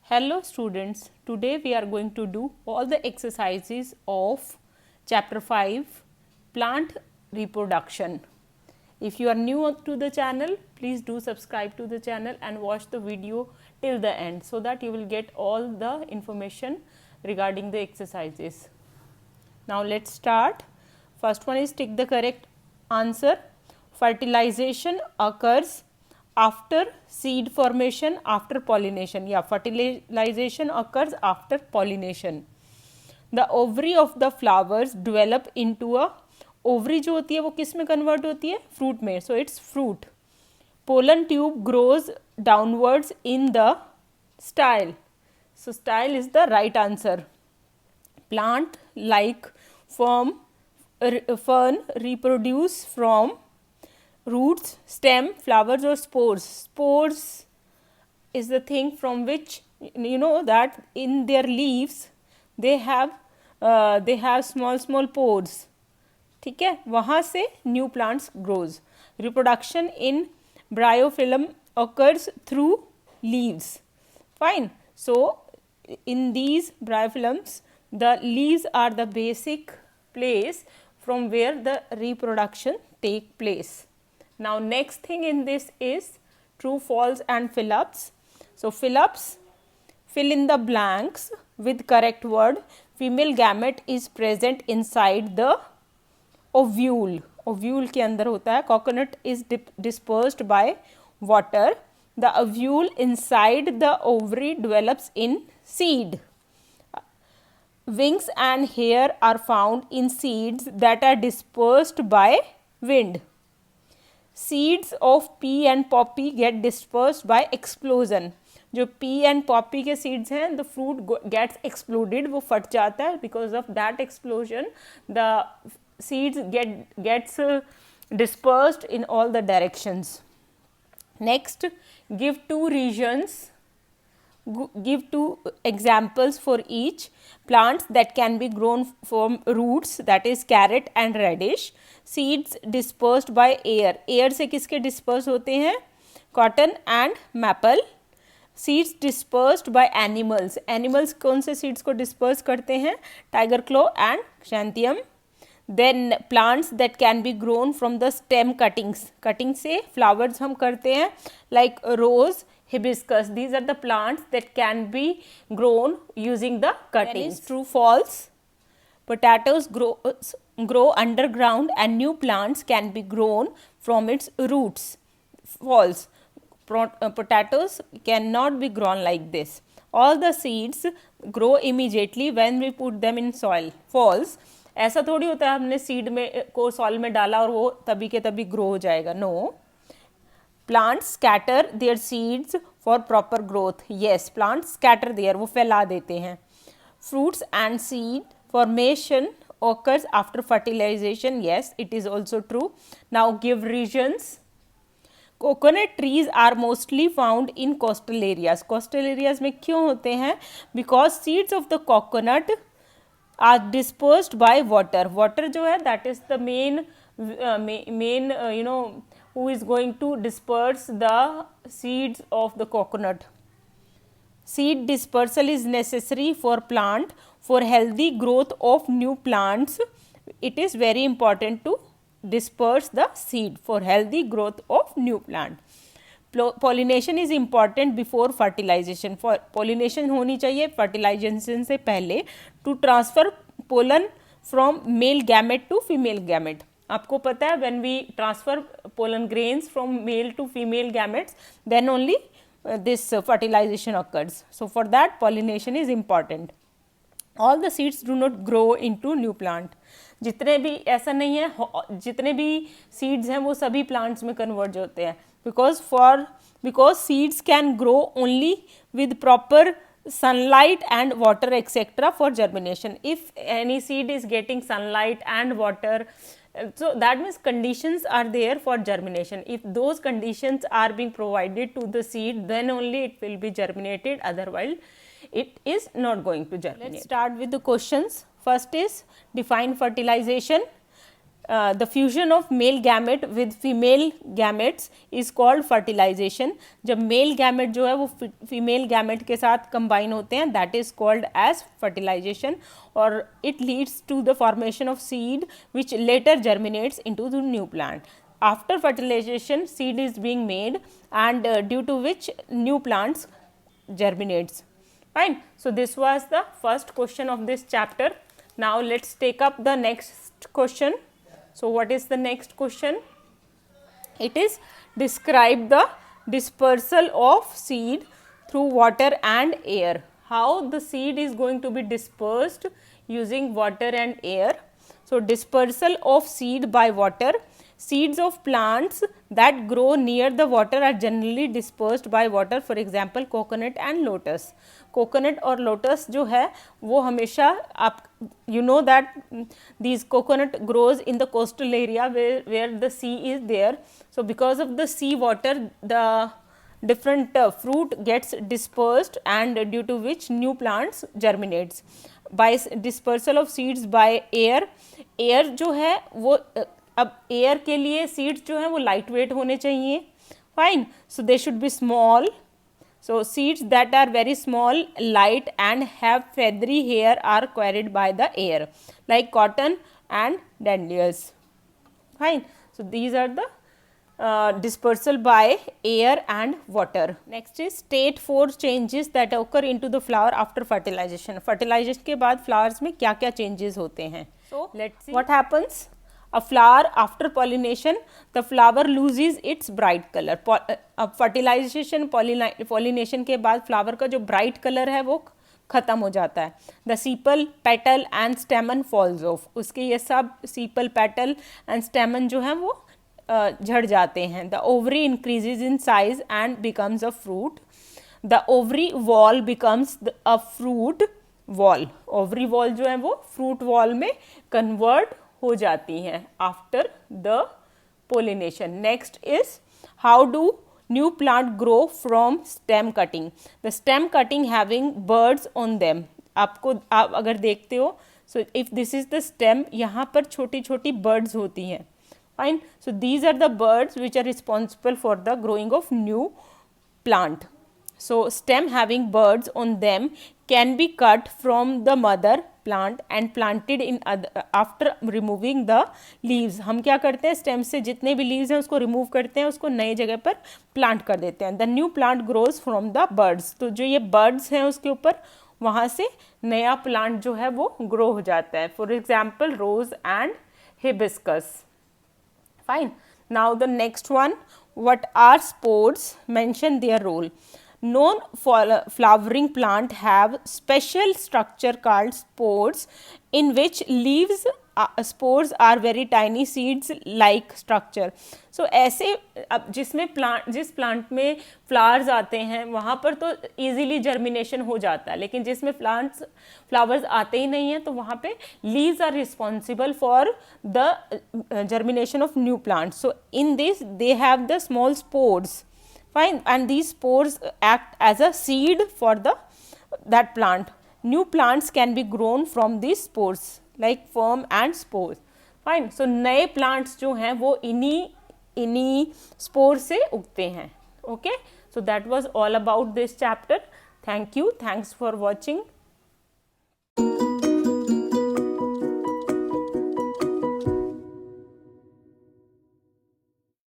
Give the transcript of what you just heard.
Hello students, today we are going to do all the exercises of chapter 5 plant reproduction. If you are new to the channel, please do subscribe to the channel and watch the video till the end so that you will get all the information regarding the exercises. Now let's start. First one is tick the correct answer. Fertilization occurs after seed formation, after pollination. Yeah, fertilization occurs after pollination. The ovary of the flowers develop into a ovary जो होती है वो किस में convert होती है? Fruit में. So it's fruit. Pollen tube grows downwards in the style. So style is the right answer. Plant like fern reproduce from roots, stem, flowers or spores. Spores is the thing from which you know that in their leaves they have small pores. ठीक है, वहाँ से new plants grows. Reproduction in bryophyllum occurs through leaves. Fine. So in these bryophyllums, the leaves are the basic place from where the reproduction take place. Now next thing in this is true, false and fill-ups. So fill-ups, fill in the blanks with correct word. Female gamete is present inside the ovule. Ovule के अंदर होता है. Coconut is dispersed by water. The ovule inside the ovary develops in seed. Wings and hair are found in seeds that are dispersed by wind. Seeds of pea and poppy get dispersed by explosion. जो pea and poppy के seeds हैं, the fruit gets exploded, वो फट जाता है. Because of that explosion, the seeds gets dispersed in all the directions. Next, give two regions. Give two examples for each. Plants that can be grown from roots, that is carrot and radish. Seeds dispersed by air. Air से किसके dispersed होते हैं? Cotton and maple. Seeds dispersed by animals. Animals कौन से seeds को disperse करते हैं? Tiger claw and xanthium. Then plants that can be grown from the stem cuttings. Cutting से flowers हम करते हैं like rose, hibiscus. These are the plants that can be grown using the cuttings. True, false. Potatoes grow underground and new plants can be grown from its roots. False. Potatoes cannot be grown like this. All the seeds grow immediately when we put them in soil. False. ऐसा थोड़ी होता है हमने seed में को soil में डाला और वो तभी के तभी ग्रो हो जाएगा. No. Plants scatter their seeds for proper growth. Yes, plants scatter there, वो फैला देते हैं. Fruits and seed formation occurs after fertilization. Yes, it is also true. Now give regions. Coconut trees are mostly found in coastal areas. Coastal areas में क्यों होते हैं? Because seeds of the coconut are dispersed by water. Water जो है that is the main who is going to disperse the seeds of the coconut. Seed dispersal is necessary for plant for healthy growth of new plants. It is very important to disperse the seed for healthy growth of new plant. Pollination is important before fertilization. For pollination होनी चाहिए fertilization से पहले to transfer pollen from male gamete to female gamete. आपको पता है when we transfer pollen grains from male to female gametes, then only this fertilization occurs. So for that pollination is important. All the seeds do not grow into new plant. जितने भी ऐसा नहीं है जितने भी seeds हैं वो सभी plants में convert होते हैं. Because seeds can grow only with proper sunlight and water etc. for germination. If any seed is getting sunlight and water, so that means conditions are there for germination. If those conditions are being provided to the seed, then only it will be germinated, otherwise it is not going to germinate. Let's start with the questions. First is define fertilization. the fusion of male gamete with female gametes is called fertilization. जब male gamete जो है वो female gamete के साथ combine होते हैं, that is called as fertilization, और it leads to the formation of seed which later germinates into the new plant. After fertilization, seed is being made, and due to which new plants germinates. Fine. So this was the first question of this chapter. Now let's take up the next question. So what is the next question? It is describe the dispersal of seed through water and air. How the seed is going to be dispersed using water and air. So dispersal of seed by water. Seeds of plants that grow near the water are generally dispersed by water. For example, coconut and lotus. Coconut और lotus जो है वो हमेशा आप you know that these coconut grows in the coastal area where the sea is there. So because of the sea water, the different fruit gets dispersed, and due to which new plants germinates. By dispersal of seeds by air. Air जो है वो अब air के लिए seeds जो हैं वो light weight होने चाहिए. Fine. So they should be small. So seeds that are very small, light and have feathery hair are carried by the air, like cotton and dandelions. Fine. So these are the dispersal by air and water. Next is state 4 changes that occur into the flower after fertilization. Fertilization के बाद flowers में क्या क्या changes होते हैं. So let's see what happens. A flower after pollination, the flower loses its bright color. अब fertilization pollination के बाद flower का जो bright color है वो खत्म हो जाता है. The sepal, petal and stamen falls off. उसके ये सब sepal, petal and stamen जो हैं वो झड़ जाते हैं. The ovary increases in size and becomes a fruit. The ovary wall becomes a fruit wall. Ovary wall जो है वो fruit wall में convert हो जाती हैं after the pollination. Next is how do new plant grow from stem cutting. The stem cutting having buds on them. आप अगर देखते हो, so if this is the stem, यहाँ पर छोटी छोटी buds होती हैं. Fine. So these are the buds which are responsible for the growing of new plant. So stem having buds on them can be cut from the mother plant and planted in after removing the leaves. हम क्या करते हैं, stem से जितने भी leaves हैं उसको remove करते हैं, उसको नए जगह पर plant कर देते हैं. The new plant grows from the buds. तो जो ये buds हैं उसके ऊपर वहाँ से नया plant जो है वो grow हो जाता है. For example, rose and hibiscus. Fine. Now the next one, what are spores? Mention their role. Non-flowering plant have special structure called spores, in which leaves spores are very tiny seeds like structure. So ऐसे अब जिस plant में flowers आते हैं वहाँ पर तो easily germination हो जाता है, लेकिन जिसमें फ्लावर्स आते ही नहीं हैं तो वहाँ पे leaves are responsible for the germination of new plants. So in this they have the small spores. Fine. And these spores act as a seed for that plant. New plants can be grown from these spores like worm and spores. Fine. So नए plants जो हैं वो इन्हीं spores से उगते हैं. Okay. So that was all about this chapter. Thank you. Thanks for watching.